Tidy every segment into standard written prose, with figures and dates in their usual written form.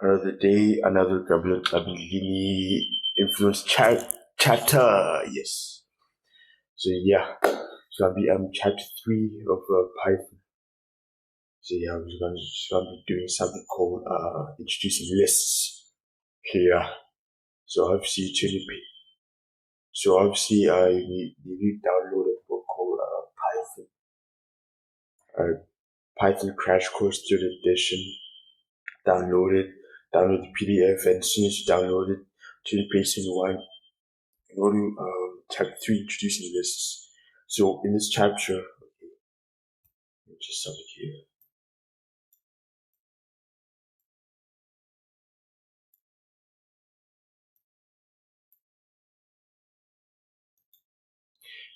Another day, another Gabellini influence chapter. Yes. So yeah, so I'll be chapter 3 of Python. So yeah, I'm just gonna be doing something called introducing lists here. So obviously you need to download a book called Python Crash Course 3rd edition. Download the PDF, and as soon as you download it, turn page 1. Go to chapter 3, introducing lists. So in this chapter, let me just stop it here.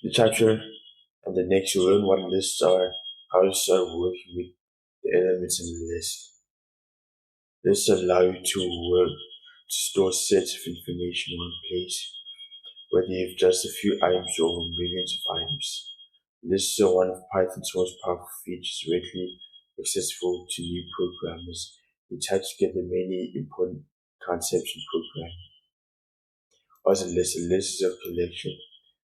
The chapter and the next you learn what lists are, how to start working with the elements in the list. Lists allow you to store sets of information in one place, whether you have just a few items or millions of items. Lists are one of Python's most powerful features, readily accessible to new programmers. They tie together many important concepts in programming. As a list is a collection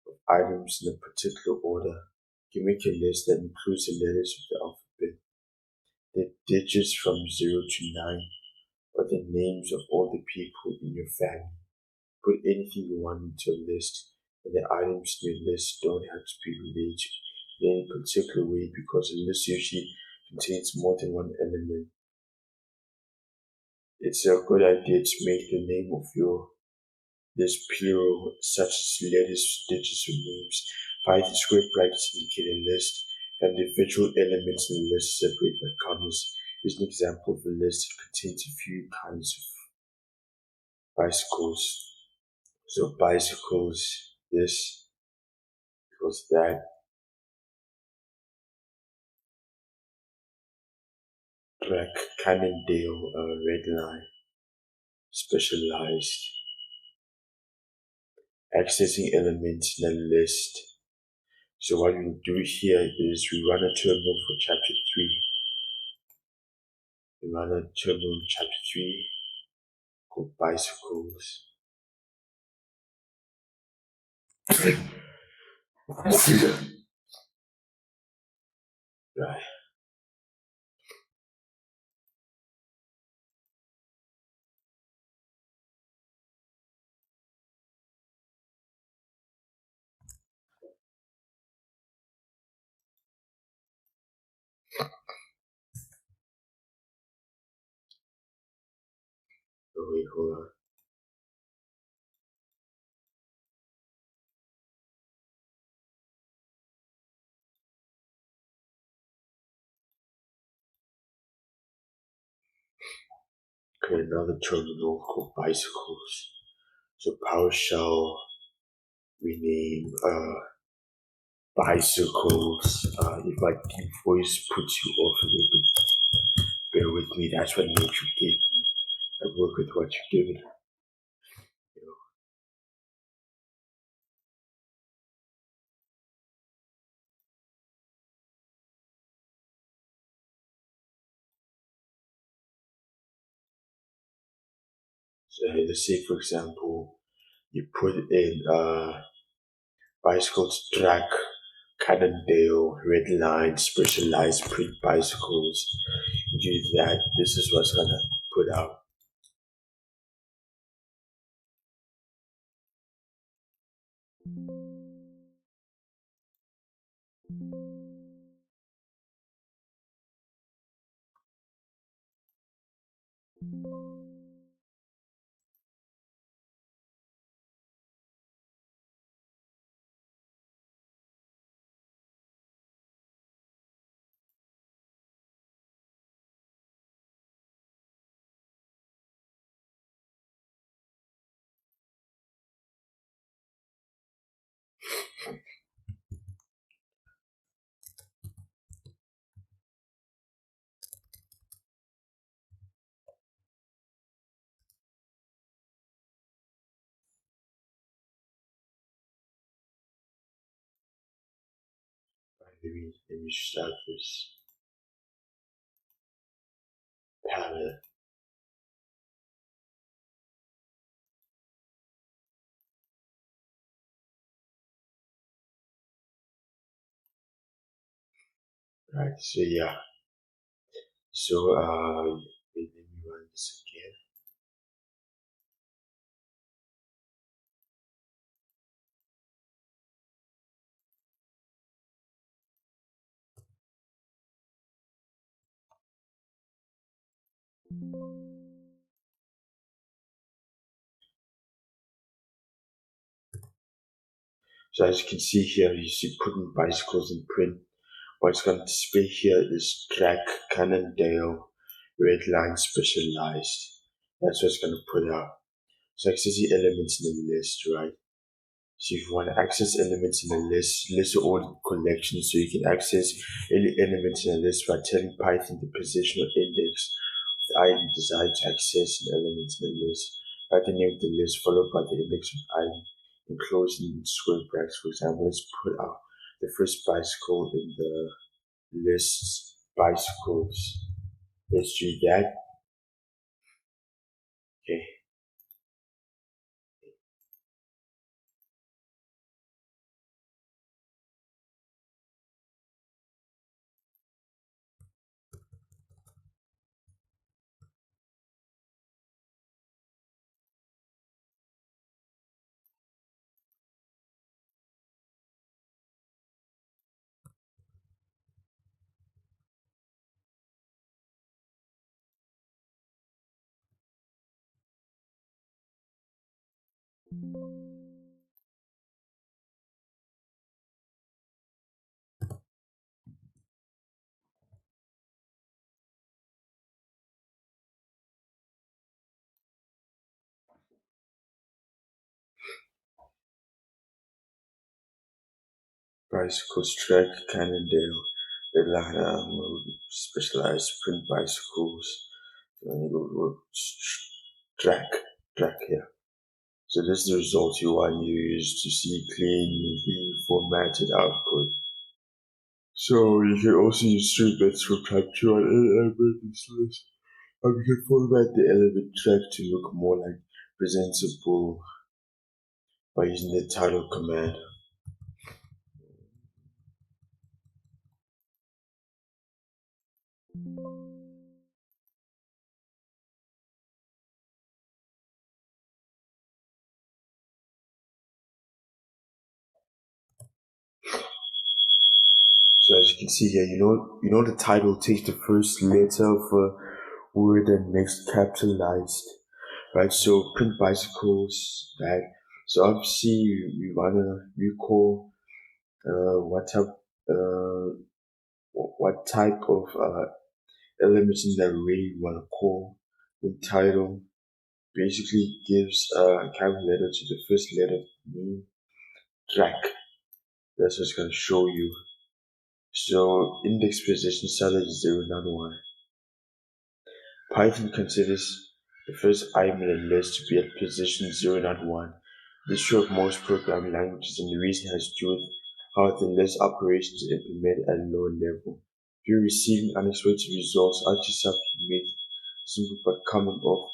of items in a particular order. You make a list that includes the letters of the alphabet, the digits from 0 to 9, or the names of all the people in your family. Put anything you want into a list, and the items in your list don't have to be related in any particular way because a list usually contains more than one element. It's a good idea to make the name of your list plural, such as letters, digits, or names. Python script brackets indicate a list, and the individual elements in the list separate by commas. Here's an example of a list that contains a few kinds of bicycles. So bicycles, this equals that. Track, Cannondale, red line, specialized. Accessing elements in a list. So what we do here is we run a terminal for chapter 3. We run a terminal in chapter 3 called bicycles. Right. Oh wait, hold on. Okay, another terminal called bicycles. So PowerShell rename bicycles. If my deep voice puts you off a little bit, bear with me. That's what nature gave me. I work with what you give it. So let's say, for example, you put in bicycles track, Cannondale, red line, specialized print bicycles. You do that, this is what's gonna put out. Let me start this palette. Right, so yeah. So wait, let me run this again. So as you can see here, you see putting bicycles in print. What's going to display here is track, Cannondale, red line specialized. That's what's going to put out. So access the elements in the list, right? So if you want to access elements in the list, list all collections, so you can access any elements in the list by telling Python the position or index of the item desired to access an element in the list. Write the name of the list followed by the index of the item enclosed in square brackets. For example, let's put out the first bicycle in the list bicycles. Let's do that. Okay. Bicycles track, Cannondale, Atlanta, specialized print bicycles. Track, here. So this is the result you want to use to see clean, neatly formatted output. So you can also use trybits for capture on any element in this list. And we can format the element track to look more like presentable by using the title command. So as you can see here, you know the title takes the first letter of a word and makes capitalized, right? So print bicycles, right? So obviously we wanna recall what type of elements in the array you wanna call. The title basically gives a capital letter to the first letter of the name. Track. That's what's gonna show you. So index position started at 0, not 1. Python considers the first item in a list to be at position 0, not 1. This is true of most programming languages, and the reason has to do with how the list operations are implemented at a lower level. If you're receiving unexpected results, ask yourself if you made simple but coming off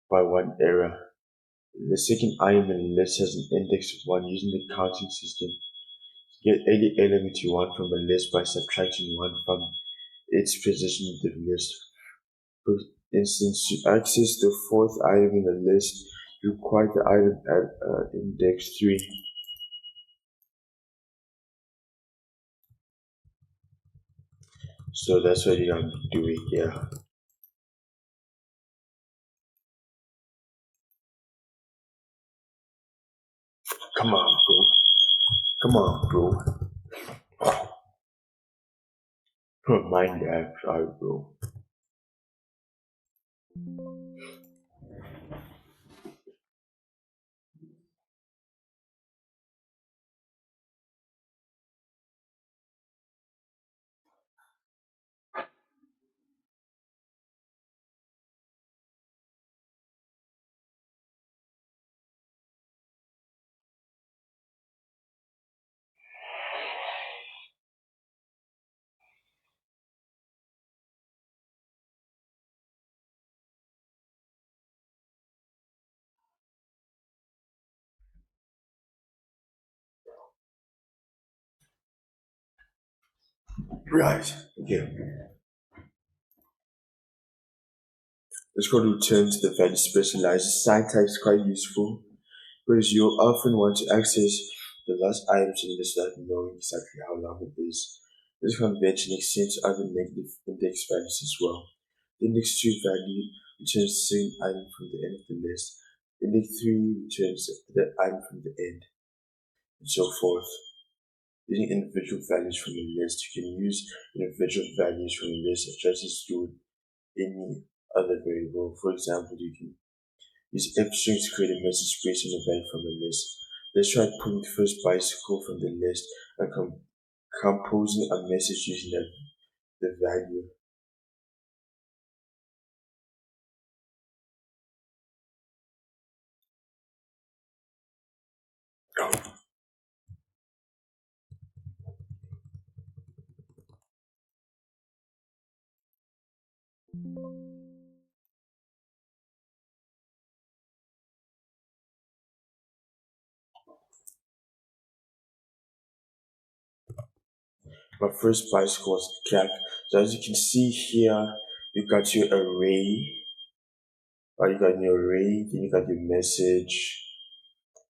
by one error. The second item in the list has an index of 1 using the counting system. Get any element you want from a list by subtracting 1 from its position in the list. For instance, to access the fourth item in the list, you require the item at index 3. So that's what you're gonna be doing here. Come on, bro. Come on, bro. Mind that, sorry, bro. Right. Okay. This code returns the value specialized. Syntax is quite useful because you often want to access the last items in the list without knowing exactly how long it is. This convention extends to other negative index values as well. The index 2 value returns the same item from the end of the list. Index 3 returns the item from the end, and so forth. Using individual values from a list, you can use individual values from a list just as you would any other variable. For example, you can use fstring to create a message based on a value from a list. Let's try pulling the first bicycle from the list and composing a message using the value. My first bicycle was track. So as you can see here, you got your array, or you got your array, then you got your message.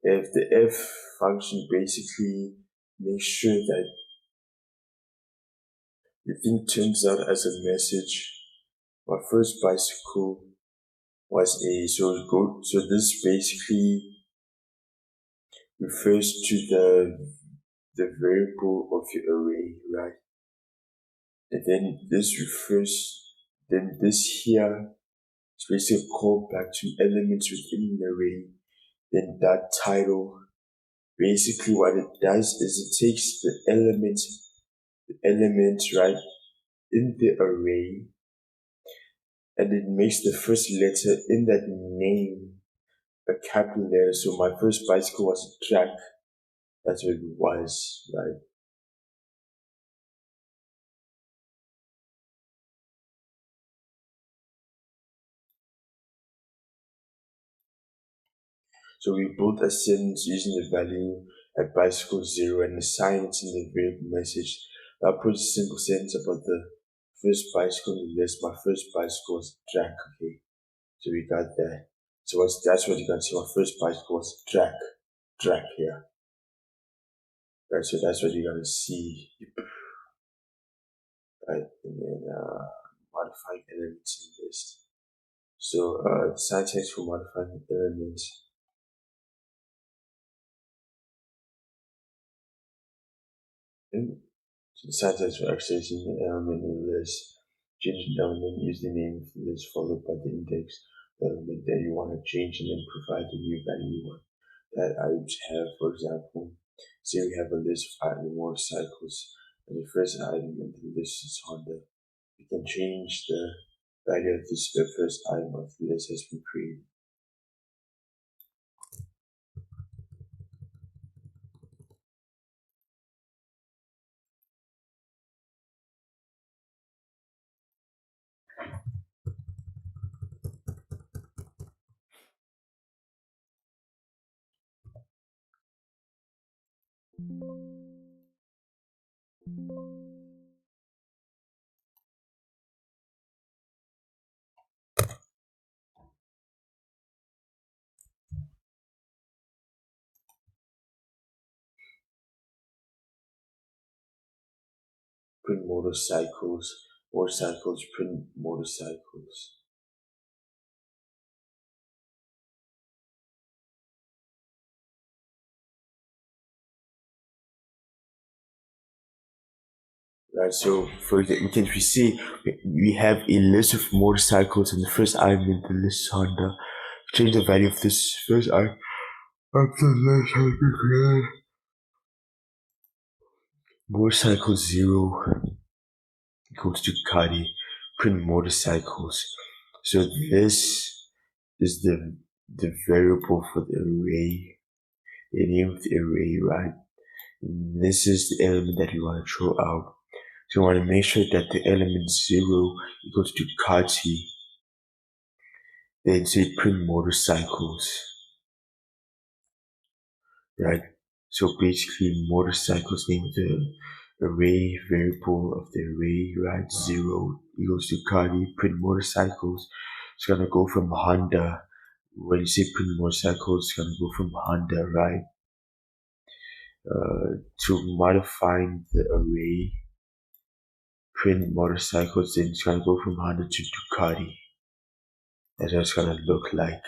If the F function basically makes sure that the thing turns out as a message. My first bicycle was so this basically refers to the variable of your array, right? And then this here is basically a callback to elements within an array. Then that title, basically what it does is it takes the element, right, in the array, and it makes the first letter in that name a capital letter. So my first bicycle was a track. That's what it was, right? So we built a sentence using the value at bicycle 0 and assign it in the variable message. I'll put a simple sentence about the first bicycle in the list. My first bicycle was track, okay? So we got that. So that's what you can see. My first bicycle was track here. Right, so that's what you're gonna see. Right, and then modifying elements in list. So syntax for modifying elements. So the syntax for accessing the element in the list. Change the element, use the name of the list followed by the index element that you want to change, and then provide the new value you want that items have. For example, say we have a list of item motorcycles, and the first item in the list is Honda. We can change the value of this first item of the list has been created. Print motorcycles, print motorcycles. Right, so for example, we see we have a list of motorcycles, and the first item in the list is Honda. Change the value of this first item of the list has been created. Motorcycle 0 equals to Ducati, print motorcycles. So this is the variable for the array, the name of the array, right? And this is the element that we want to throw out. So we want to make sure that the element 0 equals to Ducati. Then say print motorcycles, right? So basically motorcycles name of the array variable of the array, right? 0 equals to curly, print motorcycles. It's gonna go from Honda. When you say print motorcycles, it's gonna go from Honda, right? To modifying the array, print motorcycles, then it's gonna go from Honda to Ducati. That's what it's gonna look like.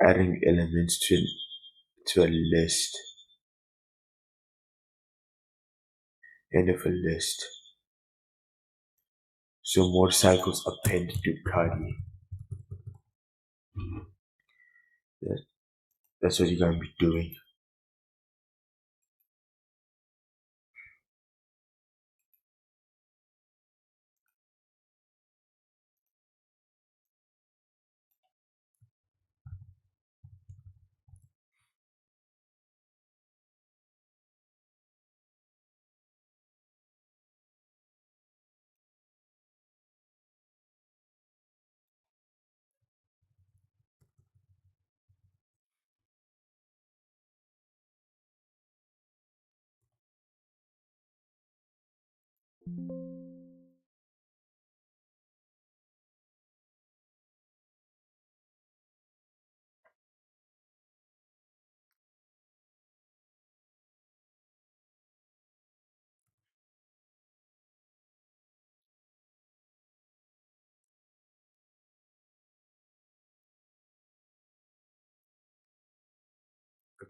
Adding elements to a list, end of a list. So motorcycles append Ducati. That's what you're gonna be doing.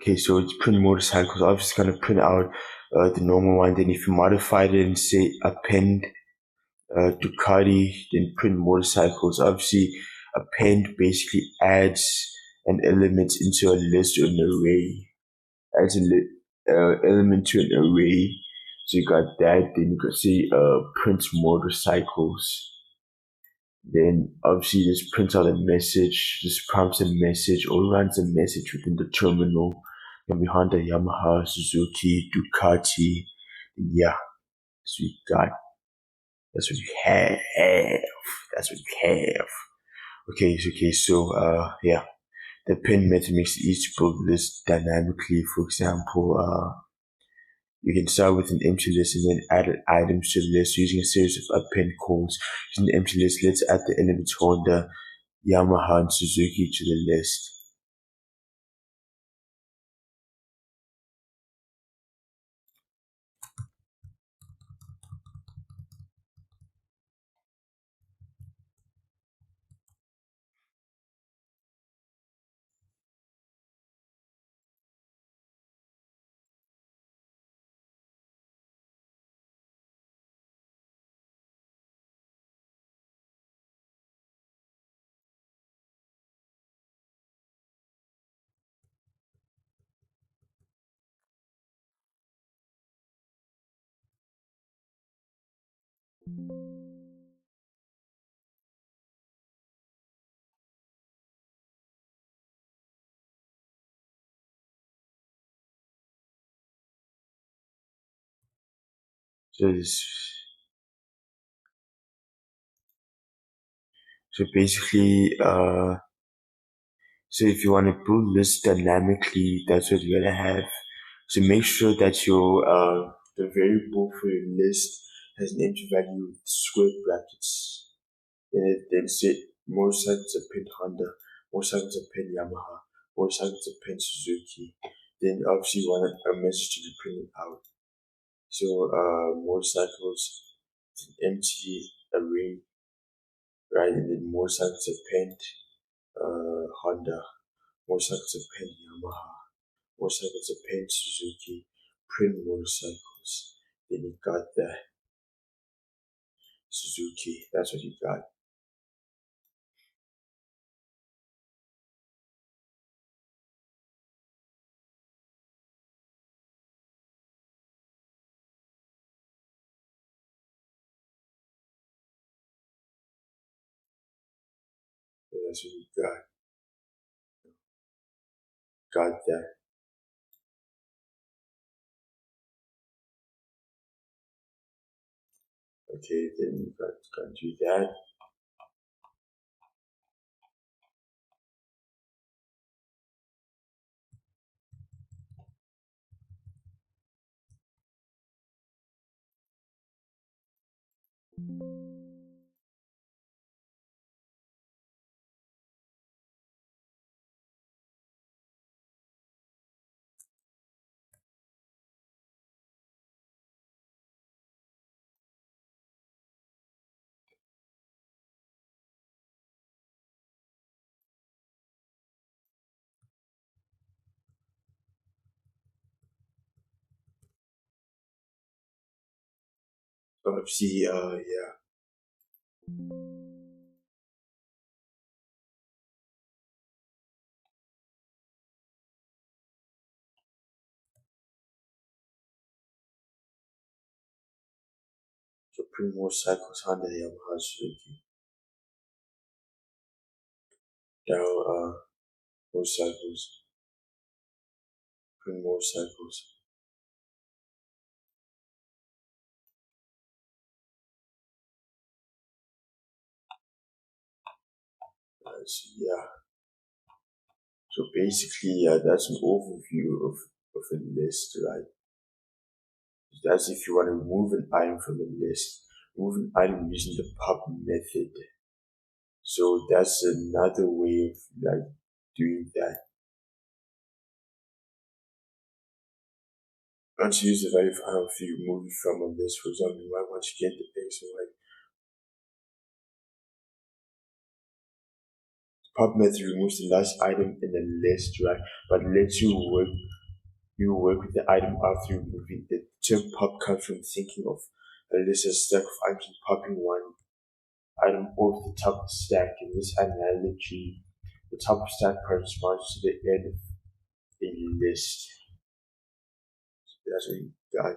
Okay, so it's print motorcycles. Obviously, gonna print out the normal one. Then, if you modify it and say append Ducati, then print motorcycles. Obviously, append basically adds an element into a list or an array. Adds an element to an array. So you got that. Then you could say print motorcycles. Then obviously this prints out a message, this prompts a message or runs a message within the terminal. Can be Honda, Yamaha, Suzuki, Ducati. Yeah, that's what you got. That's what you have. That's what you have. Okay, so yeah. The append method makes it easy to build lists dynamically. For example, you can start with an empty list and then add items to the list using a series of append calls. Using the empty list, let's add the elements Honda, Yamaha, and Suzuki to the list. So this, so basically, so if you want to build lists dynamically, that's what you're gonna have. So make sure that your the variable for your list has an empty value with square brackets. Then say motorcycles append Honda, motorcycles append Yamaha, motorcycles append Suzuki. Then obviously you want a message to be printed out. So motorcycles, empty array, right? And then motorcycles append Honda, motorcycles append Yamaha, motorcycles append Suzuki, print motorcycles. Then you got the Suzuki. That's what you got. That's what you got. Got that. Okay, then you got to do that. See, yeah. So print more cycles under the house down more cycles, print more cycles. So yeah. So basically, that's an overview of a list, right? That's if you want to remove an item from a list. Remove an item using the pop method. So that's another way of doing that. Once you use the value for if you remove it from a list, for example, you might want to get the X and Y. Pop method removes the last item in the list, right? But lets you work with the item after removing it. The term pop comes from thinking of a list as a stack of items and popping one item off the top of the stack. In this analogy, the top of the stack corresponds to the end of a list. So that's what you got.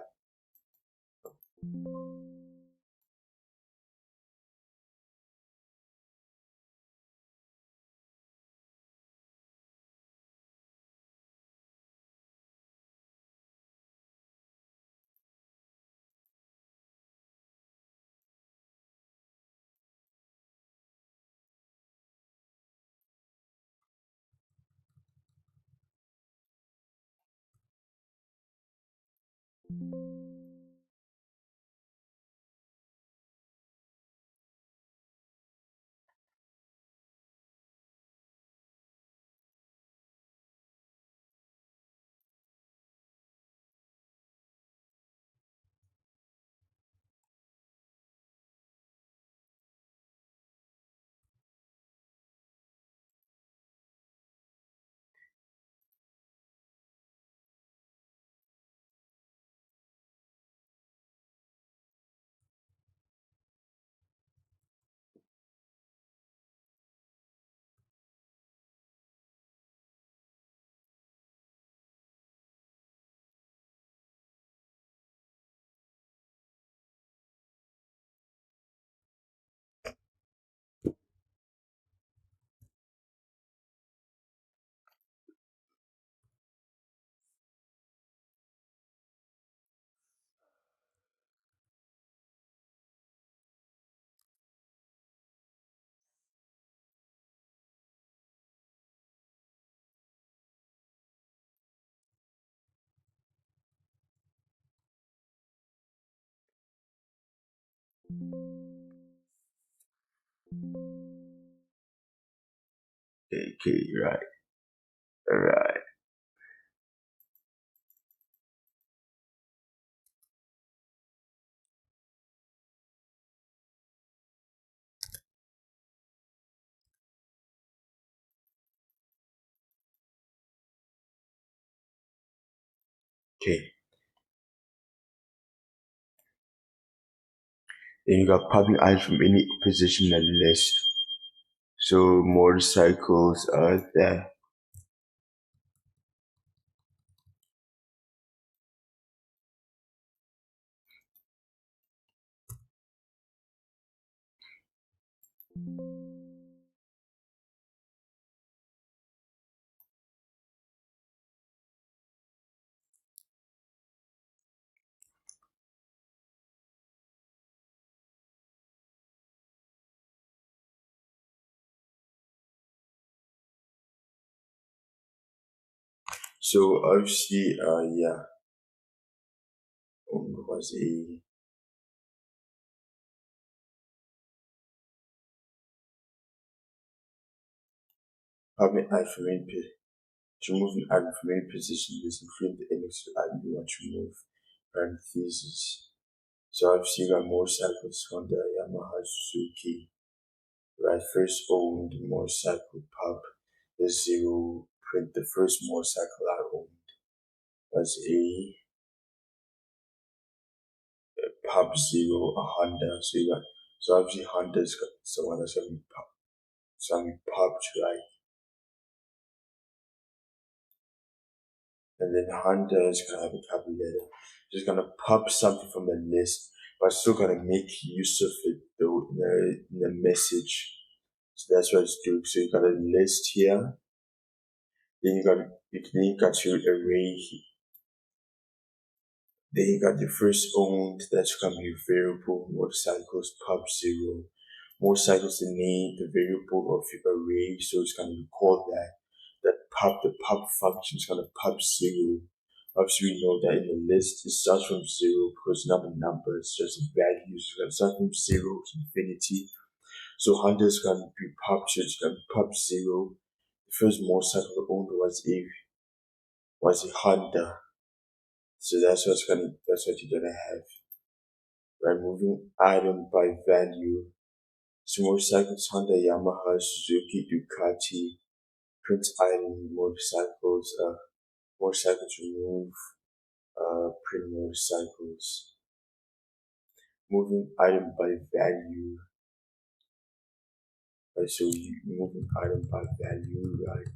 Okay, right. Alright. Okay. Then you got popping items from any position in the list. So motorcycles are there. So obviously, yeah, was a pub an item from any to move an item from any position, this includes the index of the item you want to move. Parentheses. So obviously you got motorcycles, Honda, Yamaha, Suzuki. Right, first owned motorcycle pub. The 0 print. The first motorcycle I owned was a pub 0, a Honda. So obviously Honda's got someone that's gonna be pubbed, right? And then Honda is gonna have a capital letter. Just gonna pub something from a list, but still gonna make use of it though in the message. So that's what it's doing. So you got a list here. Then you got your array. Then you got the first owned, that's gonna be variable motorcycles pub 0. Motorcycles the name, the variable of your array, so it's gonna be called that. The pub function is gonna pub 0. Obviously we know that in the list it starts from 0 because it's not a number, it's just a value. So it's gonna start from 0 to infinity. So 100 is gonna be pub, so it's gonna be pub 0. The first motorcycle owned was a Honda. So that's what you're gonna have. Right, moving item by value. So motorcycles, Honda, Yamaha, Suzuki, Ducati. Print item, motorcycles remove, print motorcycles. Moving item by value. Right, so you move an item by value, right?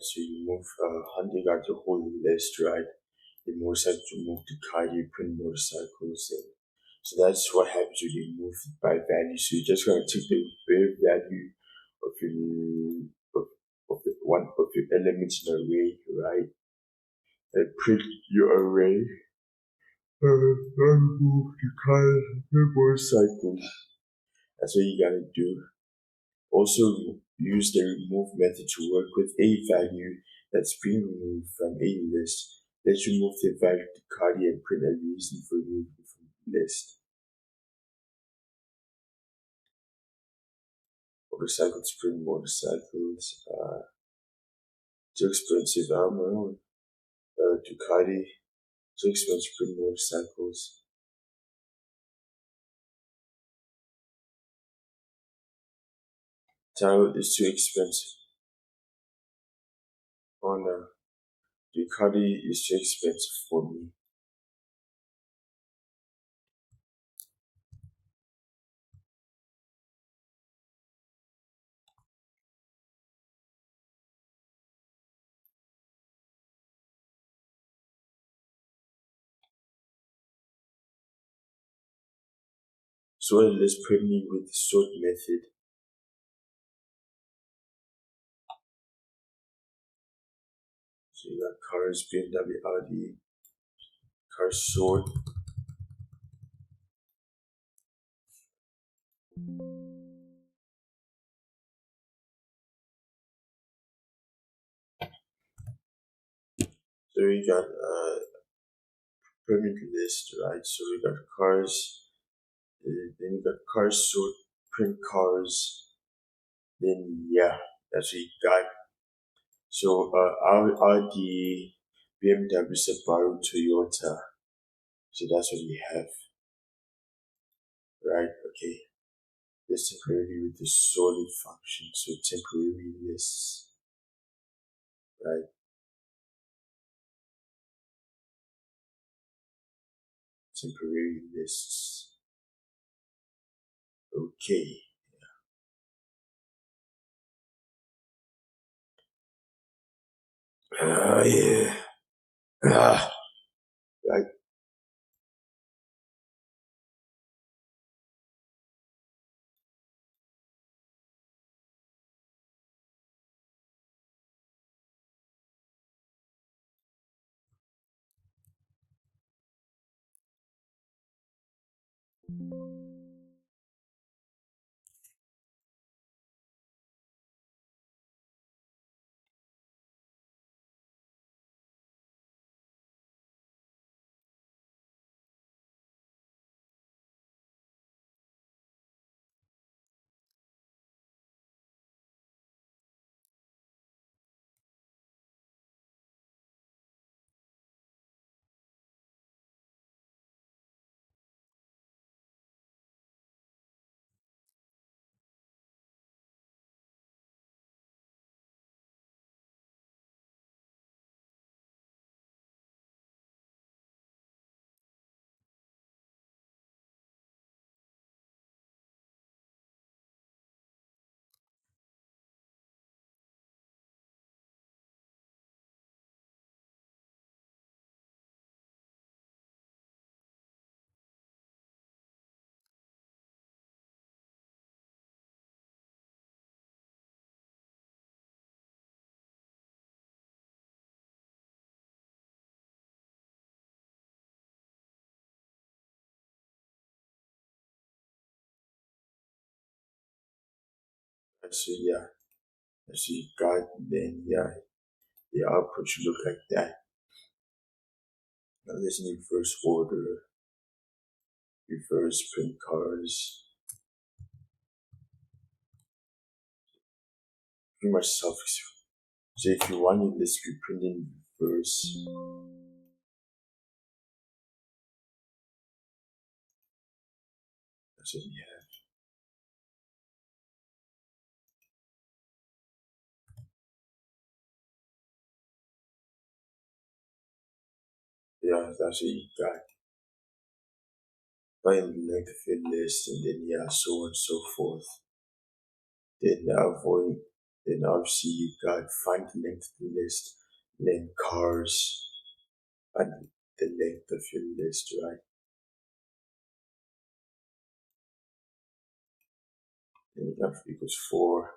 So you move Honda, got the whole list, right? The motorcycles you move the car, you print motorcycles in. So that's what happens when you move by value. So you're just gonna take the bare value of one of your elements in an array, right? And print your array. And move the cars and motorcycles. That's what you gotta do. Also use the remove method to work with a value that's being removed from a list. Let's remove the value of the card and print a reason for removing from the list. Motorcycles, print motorcycles. Too expensive armor. Ducati. Too expensive, print motorcycles. Tile is too expensive. Oh no. Ducati is too expensive for me. So let's print me with the sort method. So you got cars, BMW, Audi, car sort. So we got permit list, right? So we got cars, then you got cars sort, print cars, then yeah, that's what you got. So Audi, BMW, Subaru, Toyota. So that's what you have, right? Okay. This temporarily with the sorted function, so temporary lists, right? Temporary lists. Okay. Yeah. Right. So yeah, so you got, then yeah, the output should look like that. Now let's reverse order, reverse print colors. Pretty much self-explanatory. So if you want your list to be printed in reverse, that's what you have. Yeah, that's what you got. Find the length of your list, and then yeah, so on and so forth. Then then obviously you got find the length of the list, then cars, and the length of your list, right? Then you have equals 4,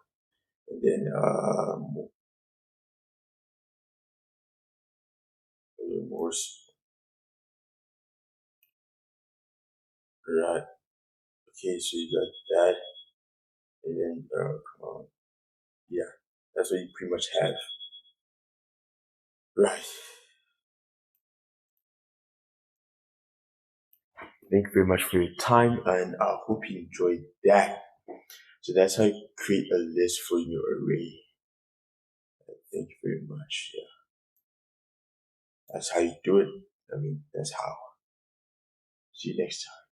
and then more, right? Okay, so you got that, and then come on, yeah, that's what you pretty much have, right? Thank you very much for your time, and I hope you enjoyed that. So that's how you create a list for your array. Thank you very much. Yeah, that's how you do it. I mean, that's how. See you next time.